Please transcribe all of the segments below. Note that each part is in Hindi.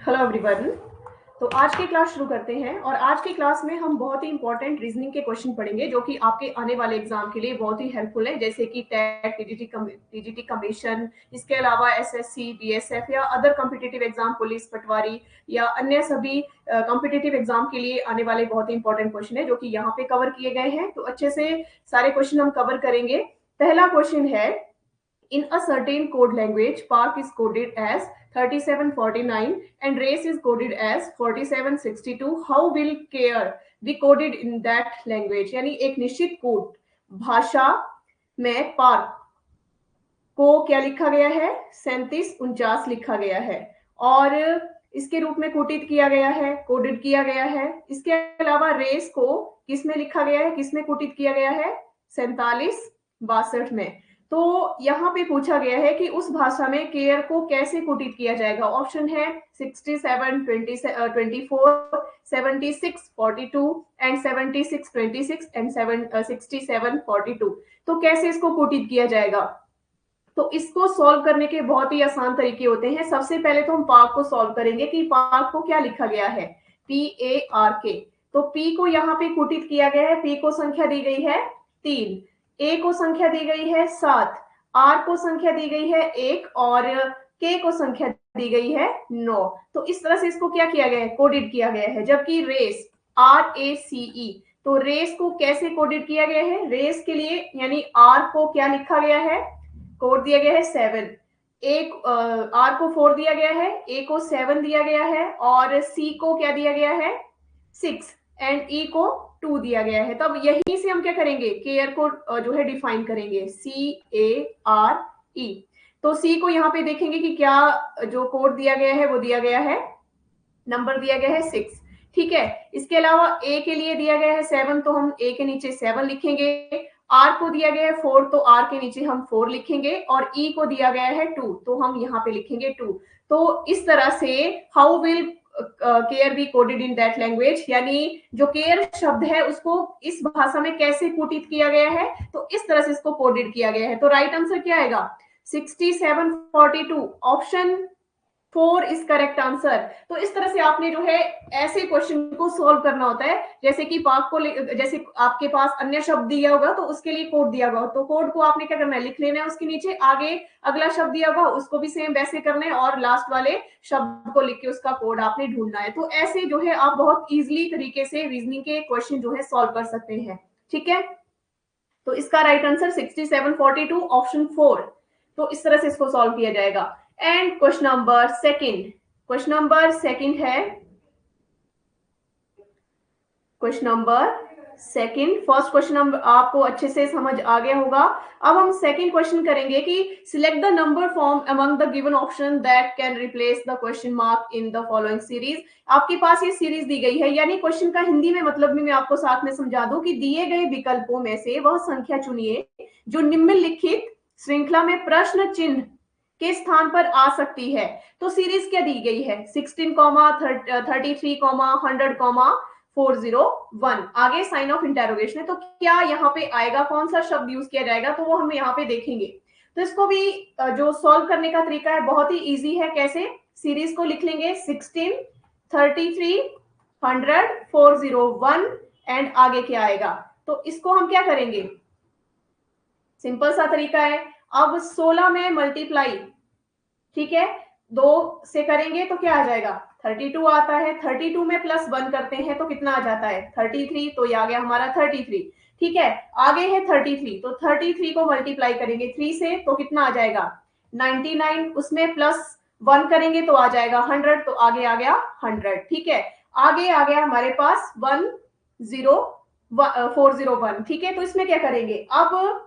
Hello everyone. तो आज की क्लास शुरू करते हैं और आज की क्लास में हम बहुत ही इंपॉर्टेंट रीजनिंग के क्वेश्चन पढ़ेंगे जो कि आपके आने वाले एग्जाम के लिए बहुत ही हेल्पफुल है, जैसे कि टेट, टीजीटी कमीशन, इसके अलावा एसएससी, बीएसएफ या अदर कॉम्पिटिटिव एग्जाम, पुलिस, पटवारी या अन्य सभी कॉम्पिटिटिव एग्जाम के लिए आने वाले बहुत ही इंपॉर्टेंट क्वेश्चन है जो कि यहाँ पे कवर किए गए हैं। तो अच्छे से सारे क्वेश्चन हम कवर करेंगे। पहला क्वेश्चन है, in a certain code language, park is coded as 3749 and race is coded as 4762. How will care be coded in that language? यानी एक निश्चित कोड भाषा में पार्क को क्या लिखा गया है? 3749 लिखा गया है और इसके रूप में कोडित किया गया है, कोडेड किया गया है। इसके अलावा रेस को किस में लिखा गया है, किस में कोडित किया गया है? 4762 में। तो यहाँ पे पूछा गया है कि उस भाषा में केयर को कैसे कोडित किया जाएगा। ऑप्शन है 67, 24, 76, 42 एंड 76, 26 एंड 67, 42। तो कैसे इसको कोडित किया जाएगा? तो इसको सॉल्व करने के बहुत ही आसान तरीके होते हैं। सबसे पहले तो हम पार्क को सॉल्व करेंगे कि पार्क को क्या लिखा गया है, PARK। तो P को यहाँ पे कुटित किया गया है। P को संख्या दी गई है 3, A को संख्या दी गई है 7, R को संख्या दी गई है 1 और K को संख्या दी गई है 9। तो इस तरह से इसको क्या किया गया है, कोडिट किया गया है। जबकि रेस, RACE, तो रेस को कैसे कोडिट किया गया है? रेस के लिए यानी R को क्या लिखा गया है? कोड दिया गया है 7, एक आर को 4 दिया गया है, ए को 7 दिया गया है और सी को क्या दिया गया है? 6 एंड ई को 2 दिया गया है। तब यहीं से हम क्या करेंगे, केयर को जो है डिफाइन करेंगे, CARE। तो सी को यहाँ पे देखेंगे कि क्या जो कोड दिया गया है वो दिया गया है, नंबर दिया गया है 6। ठीक है। इसके अलावा ए के लिए दिया गया है 7, तो हम ए के नीचे 7 लिखेंगे। आर को दिया गया है 4, तो आर के नीचे हम 4 लिखेंगे और ई को दिया गया है 2, तो हम यहाँ पे लिखेंगे 2। तो इस तरह से how will care be coded in that language, यानी जो केयर शब्द है उसको इस भाषा में कैसे कोडित किया गया है, तो इस तरह से इसको कोडेड किया गया है। तो राइट आंसर क्या आएगा? 6742, ऑप्शन 4 इज करेक्ट आंसर। तो इस तरह से आपने जो है ऐसे क्वेश्चन को सॉल्व करना होता है। जैसे कि पार्क को, जैसे आपके पास अन्य शब्द दिया होगा तो उसके लिए कोड दिया होगा, तो कोड को आपने क्या करना है, लिख लेना है उसके नीचे। आगे अगला शब्द दिया होगा उसको भी सेम वैसे करना है और लास्ट वाले शब्द को लिख के उसका कोड आपने ढूंढना है। तो ऐसे जो है आप बहुत इजिली तरीके से रीजनिंग के क्वेश्चन जो है सॉल्व कर सकते हैं। ठीक है। तो इसका राइट आंसर 6742, ऑप्शन 4। तो इस तरह से इसको सॉल्व किया जाएगा। And question number second, question number second है, question number second. First question आपको अच्छे से समझ आ गया होगा। अब हम सेकंड क्वेश्चन करेंगे कि select the number form among the given option that can replace the question mark in the following series. आपके पास ये सीरीज दी गई है, यानी क्वेश्चन का हिंदी में मतलब भी मैं आपको साथ में समझा दूं कि दिए गए विकल्पों में से वह संख्या चुनिए जो निम्नलिखित श्रृंखला में प्रश्न चिन्ह के स्थान पर आ सकती है। तो सीरीज क्या दी गई है? 16, 33, 100, 401। आगे साइन ऑफ इंटेरोगेशन है, तो क्या यहाँ पे आएगा, कौन सा शब्द यूज किया जाएगा, तो वो हम यहाँ पे देखेंगे। तो इसको भी जो सॉल्व करने का तरीका है बहुत ही इजी है। कैसे? सीरीज को लिख लेंगे 16, 33, 100, 401 एंड आगे क्या आएगा। तो इसको हम क्या करेंगे, सिंपल सा तरीका है। अब 16 में मल्टीप्लाई, ठीक है, 2 से करेंगे तो क्या आ जाएगा? 32 आता है। 32 में +1 करते हैं तो कितना आ जाता है? 33। तो ये आ गया हमारा 33। ठीक है। आगे है 33, तो 33 को मल्टीप्लाई करेंगे 3 से तो कितना आ जाएगा? 99। उसमें +1 करेंगे तो आ जाएगा 100, तो आगे आ गया 100। ठीक है। आगे आ गया हमारे पास 401। ठीक है। तो इसमें क्या करेंगे, अब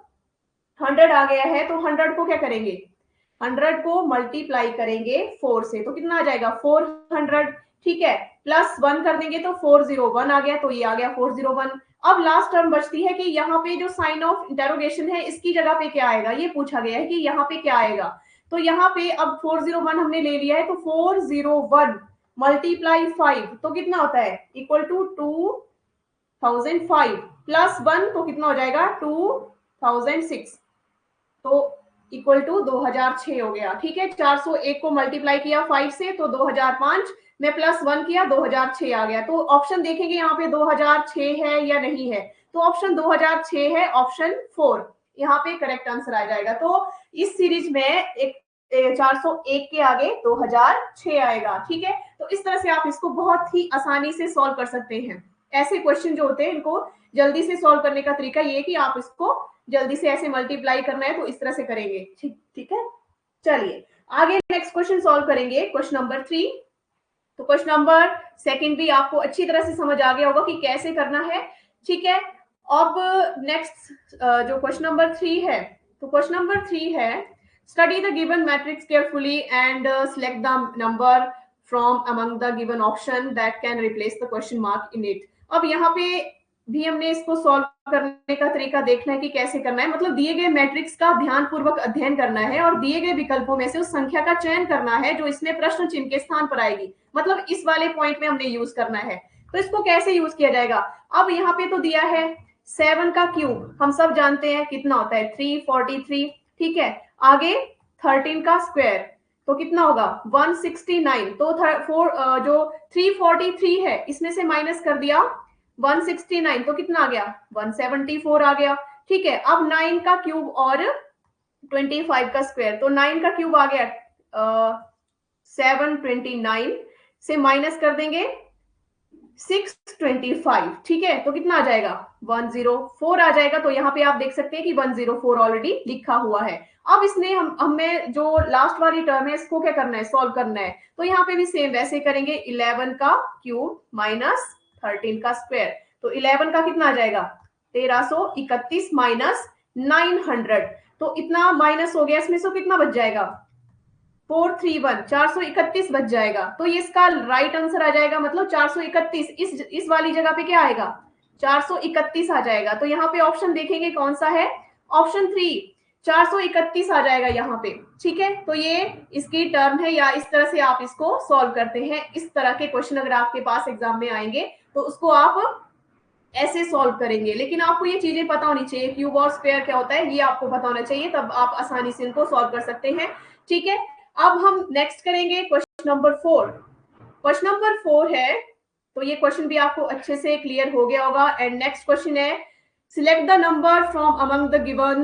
100 आ गया है तो 100 को क्या करेंगे, 100 को मल्टीप्लाई करेंगे 4 से तो कितना आ जाएगा? 400। ठीक है। +1 कर देंगे तो 401 आ गया, तो ये आ गया 401। अब लास्ट टर्म बचती है कि यहाँ पे जो साइन ऑफ इंटेरोगेशन है इसकी जगह पे क्या आएगा, ये पूछा गया है कि यहाँ पे क्या आएगा। तो यहाँ पे अब 401 हमने ले लिया है, तो 401 मल्टीप्लाई 5 तो कितना होता है? इक्वल टू 2005 +1 तो कितना हो जाएगा? 2006, तो इक्वल टू 2006 हो गया। ठीक है। 401 को मल्टीप्लाई किया 5 से तो 2005 मैं +1 किया 2006 आ गया। तो ऑप्शन देखेंगे यहाँ पे 2006 है या नहीं है, तो ऑप्शन 2006 है, ऑप्शन 4 यहाँ पे करेक्ट आंसर आ जाएगा। तो इस सीरीज में एक 401 के आगे 2006 आएगा। ठीक है, तो इस तरह से आप इसको बहुत ही आसानी से सॉल्व कर सकते हैं। ऐसे क्वेश्चन जो होते हैं इनको जल्दी से सॉल्व करने का तरीका ये है कि आप इसको जल्दी से ऐसे मल्टीप्लाई करना है तो इस तरह से करेंगे। ठीक है, चलिए आगे नेक्स्ट क्वेश्चन सॉल्व करेंगे, क्वेश्चन नंबर 3। तो क्वेश्चन नंबर सेकंड भी आपको अच्छी तरह से समझ आ गया होगा कि कैसे करना है। ठीक है, अब नेक्स्ट जो क्वेश्चन नंबर 3 है, तो क्वेश्चन नंबर 3 है study the given matrix carefully and select the number from among the given option that can replace the question mark in it. अब यहाँ पे भी हमने इसको सॉल्व करने का तरीका देखना है कि कैसे करना है, मतलब दिए गए मैट्रिक्स का ध्यानपूर्वक अध्ययन करना है और दिए गए विकल्पों में से उस संख्या का चयन करना है जो इसमें प्रश्न चिन्ह के स्थान पर आएगी, मतलब इस वाले पॉइंट में हमने यूज करना है। तो इसको कैसे यूज किया जाएगा, अब यहाँ पे तो दिया है 7 का क्यूब, हम सब जानते हैं कितना होता है 343। ठीक है, आगे 13 का स्क्वायर तो कितना होगा 169। तो जो 343 है इसमें से माइनस कर दिया 169 तो कितना आ गया 174 आ गया। ठीक है, अब 9 का क्यूब और 25 का स्क्वायर, तो 9 का क्यूब आ गया 729 से माइनस कर देंगे 625। ठीक है, तो कितना आ जाएगा 104 आ जाएगा। तो यहाँ पे आप देख सकते हैं कि 104 ऑलरेडी लिखा हुआ है। अब इसने हमें जो लास्ट वाली टर्म है इसको क्या करना है, सॉल्व करना है। तो यहाँ पे भी सेम वैसे करेंगे, 11 का क्यूब माइनस 13 का स्क्वायर, तो 11 का कितना आ जाएगा 1331 माइनस 900, तो इतना माइनस हो गया, इसमें से कितना बच जाएगा 431, 431 बच जाएगा। तो ये इसका राइट आंसर आ जाएगा, मतलब 431 इस वाली जगह पे क्या आएगा 431 आ जाएगा। तो यहाँ पे ऑप्शन देखेंगे कौन सा है, ऑप्शन 3 431 आ जाएगा यहाँ पे। ठीक है, तो ये इसकी टर्म है, या इस तरह से आप इसको सॉल्व करते हैं। इस तरह के क्वेश्चन अगर आपके पास एग्जाम में आएंगे तो उसको आप ऐसे सॉल्व करेंगे, लेकिन आपको ये चीजें पता होनी चाहिए, क्यूब और स्क्वायर क्या होता है ये आपको पता होना चाहिए, तब आप आसानी से इनको सॉल्व कर सकते हैं। ठीक है, अब हम नेक्स्ट करेंगे क्वेश्चन नंबर 4। क्वेश्चन नंबर 4 है, तो ये क्वेश्चन भी आपको अच्छे से क्लियर हो गया होगा। एंड नेक्स्ट क्वेश्चन है select the number from among the given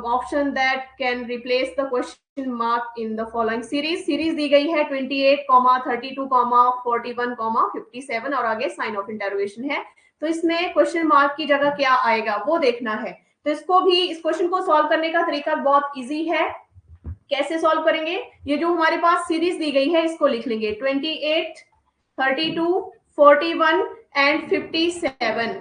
option that can replace the question mark in the following series. Series दी गई है 28, 32, 41, 57 और आगे साइन ऑफ इंटरोगेशन है। तो इसमें क्वेश्चन मार्क की जगह क्या आएगा वो देखना है। तो इसको भी, इस क्वेश्चन को सॉल्व करने का तरीका बहुत इजी है। कैसे सॉल्व करेंगे, ये जो हमारे पास सीरीज दी गई है इसको लिख लेंगे 28, 32, 41 एंड 57।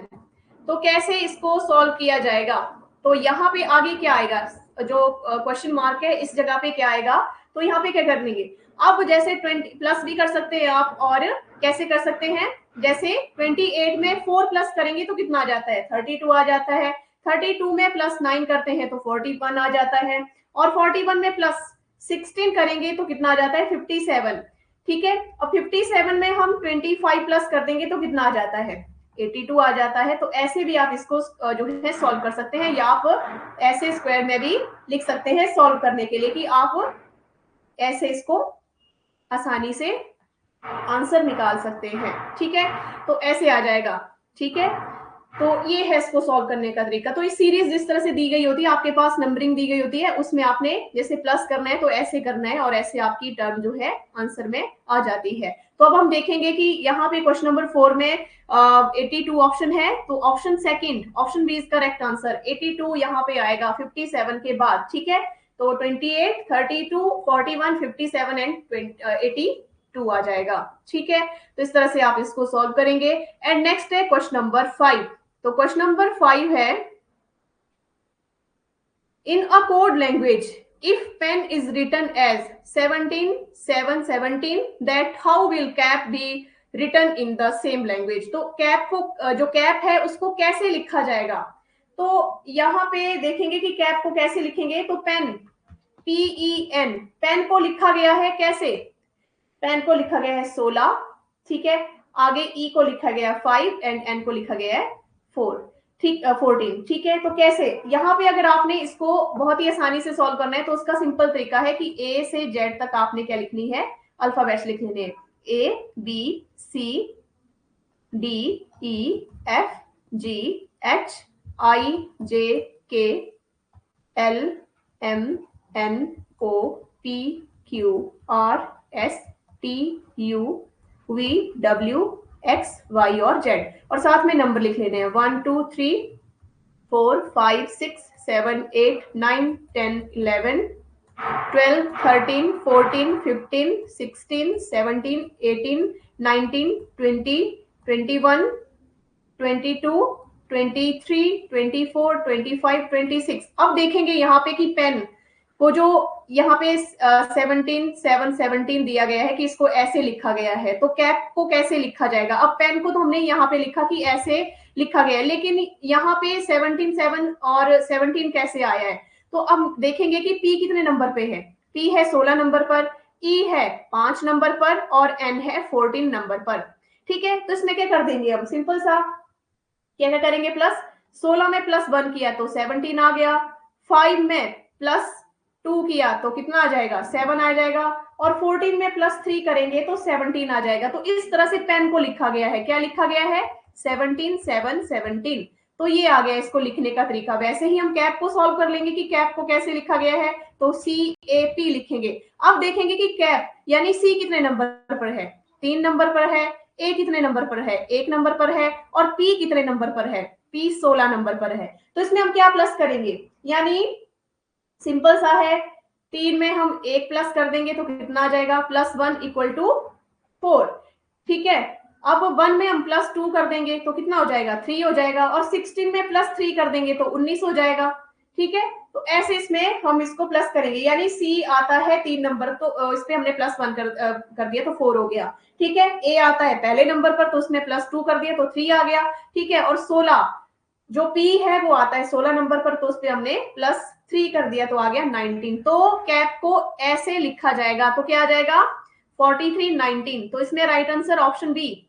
तो कैसे इसको सॉल्व किया जाएगा, तो यहाँ पे आगे क्या आएगा, जो क्वेश्चन मार्क है इस जगह पे क्या आएगा, तो यहाँ पे क्या करेंगे, अब जैसे 20 प्लस भी कर सकते हैं आप, और कैसे कर सकते हैं, जैसे 28 में 4 प्लस करेंगे तो कितना आ जाता है 32 आ जाता है, 32 में प्लस 9 करते हैं तो 41 आ जाता है, और 41 में प्लस 16 करेंगे तो कितना आ जाता है 57। ठीक है, अब 57 में हम 25 प्लस कर देंगे तो कितना आ जाता है 82 आ जाता है। तो ऐसे भी आप इसको जो है सॉल्व कर सकते हैं, या आप ऐसे स्क्वायर में भी लिख सकते हैं सॉल्व करने के लिए, कि आप ऐसे इसको आसानी से आंसर निकाल सकते हैं। ठीक है, तो ऐसे आ जाएगा। ठीक है, तो ये है इसको सॉल्व करने का तरीका। तो इस सीरीज जिस तरह से दी गई होती है, आपके पास नंबरिंग दी गई होती है, उसमें आपने जैसे प्लस करना है तो ऐसे करना है, और ऐसे आपकी टर्म जो है आंसर में आ जाती है। तो अब हम देखेंगे कि यहाँ पे क्वेश्चन नंबर 4 में 82 ऑप्शन है, तो option second, option B is correct answer. 82 यहाँ पे आएगा 57 के बाद। ठीक है, तो 28, 32, 41, 57 एंड 82 आ जाएगा। ठीक है, तो इस तरह से आप इसको सॉल्व करेंगे। एंड नेक्स्ट है क्वेश्चन नंबर 5। तो क्वेश्चन नंबर 5 है in a code language if pen is written as 17 that how will cap be written in the same language. तो कैप को, जो कैप है उसको कैसे लिखा जाएगा, तो यहाँ पे देखेंगे कि कैप को कैसे लिखेंगे। तो पेन, PEN, पेन को लिखा गया है कैसे, पेन को लिखा गया है 16। ठीक है, आगे ई को लिखा गया 5 एंड एन को लिखा गया है 4। ठीक 14। ठीक है, तो कैसे, यहाँ पे अगर आपने इसको बहुत ही आसानी से सॉल्व करना है तो उसका सिंपल तरीका है कि ए से जेड तक आपने क्या लिखनी है, अल्फाबेट्स लिख लेने हैं। ABCDEFGHIJKLMNOPQ, और Z, और साथ में नंबर लिख लेने हैं 1 2 3 4 5 6 7 8 9 10 11 12 13 14 15 16 17 18 19 20 21 22 23 24 25 26। अब देखेंगे यहाँ पे कि पेन को जो यहाँ पे 17 दिया गया है कि इसको ऐसे लिखा गया है, तो कैप को कैसे लिखा जाएगा। अब पेन को तो हमने यहाँ पे लिखा कि ऐसे लिखा गया है, लेकिन यहाँ पे 17 और 17 कैसे आया है। तो अब देखेंगे कि पी कितने नंबर पे है। पी है 16 नंबर पर, ई है 5 नंबर पर और एन है 14 नंबर पर। ठीक है, तो इसमें क्या कर देंगे, हम सिंपल सा क्या करेंगे, प्लस 16 में +1 किया तो 17 आ गया, 5 में +2 किया तो कितना आ जाएगा, 7 आ जाएगा, और 14 में +3 करेंगे तो 17 आ जाएगा। तो इस तरह से पेन को लिखा गया है, क्या लिखा गया है, 17 7 17। तो ये आ गया इसको लिखने का तरीका। वैसे ही हम कैप को सॉल्व कर लेंगे कि कैप को कैसे लिखा गया है, तो CAP लिखेंगे। अब देखेंगे कि कैप यानी C कितने नंबर पर है, 3 नंबर पर है, ए कितने नंबर पर है, 1 नंबर पर है, और पी कितने नंबर पर है, पी 16 नंबर पर है। तो इसमें हम क्या प्लस करेंगे, यानी सिंपल सा है, 3 में हम 1 प्लस कर देंगे तो कितना आ जाएगा, +1 = 4। ठीक है, अब 1 में हम +2 कर देंगे तो कितना हो जाएगा, 3 हो जाएगा, और 16 में +3 कर देंगे तो 19 हो जाएगा। ठीक है, तो ऐसे इसमें हम इसको प्लस करेंगे, यानी सी आता है 3 नंबर, तो इस पे हमने +1 कर दिया तो 4 हो गया। ठीक है, ए आता है पहले नंबर पर तो उसमें +2 कर दिया तो 3 आ गया। ठीक है, और 16 जो पी है वो आता है 16 नंबर पर, तो उस पे हमने +3 कर दिया तो आ गया 19। तो कैप को ऐसे लिखा जाएगा, तो क्या आ जाएगा, 43 19। तो इसमें right answer option B,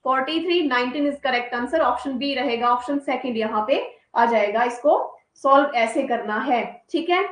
43 19 is correct answer, option B रहेगा, ऑप्शन सेकंड यहाँ पे आ जाएगा। इसको सॉल्व ऐसे करना है। ठीक है,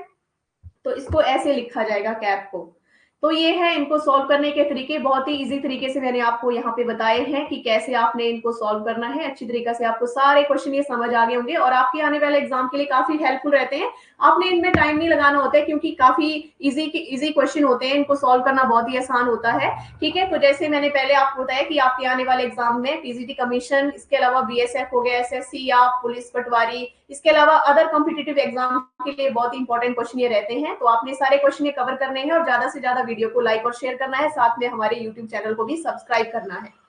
तो इसको ऐसे लिखा जाएगा कैप को। तो ये है इनको सॉल्व करने के तरीके, बहुत ही इजी तरीके से मैंने आपको यहाँ पे बताए हैं कि कैसे आपने इनको सॉल्व करना है। अच्छी तरीके से आपको सारे क्वेश्चन ये समझ आ गए होंगे और आपके आने वाले एग्जाम के लिए काफी हेल्पफुल रहते हैं। आपने इनमें टाइम नहीं लगाना होता है क्योंकि काफी इजी क्वेश्चन होते हैं, इनको सॉल्व करना बहुत ही आसान होता है। ठीक है, तो जैसे मैंने पहले आपको बताया कि आपके आने वाले एग्जाम में पीजीटी कमीशन, इसके अलावा BSF हो गया, SSC या पुलिस पटवारी, इसके अलावा अदर कॉम्पिटिटिव एग्जाम के लिए बहुत इंपॉर्टेंट क्वेश्चन ये रहते हैं। तो आपने सारे क्वेश्चन ये कवर करने हैं और ज्यादा से ज्यादा वीडियो को लाइक और शेयर करना है, साथ में हमारे यूट्यूब चैनल को भी सब्सक्राइब करना है।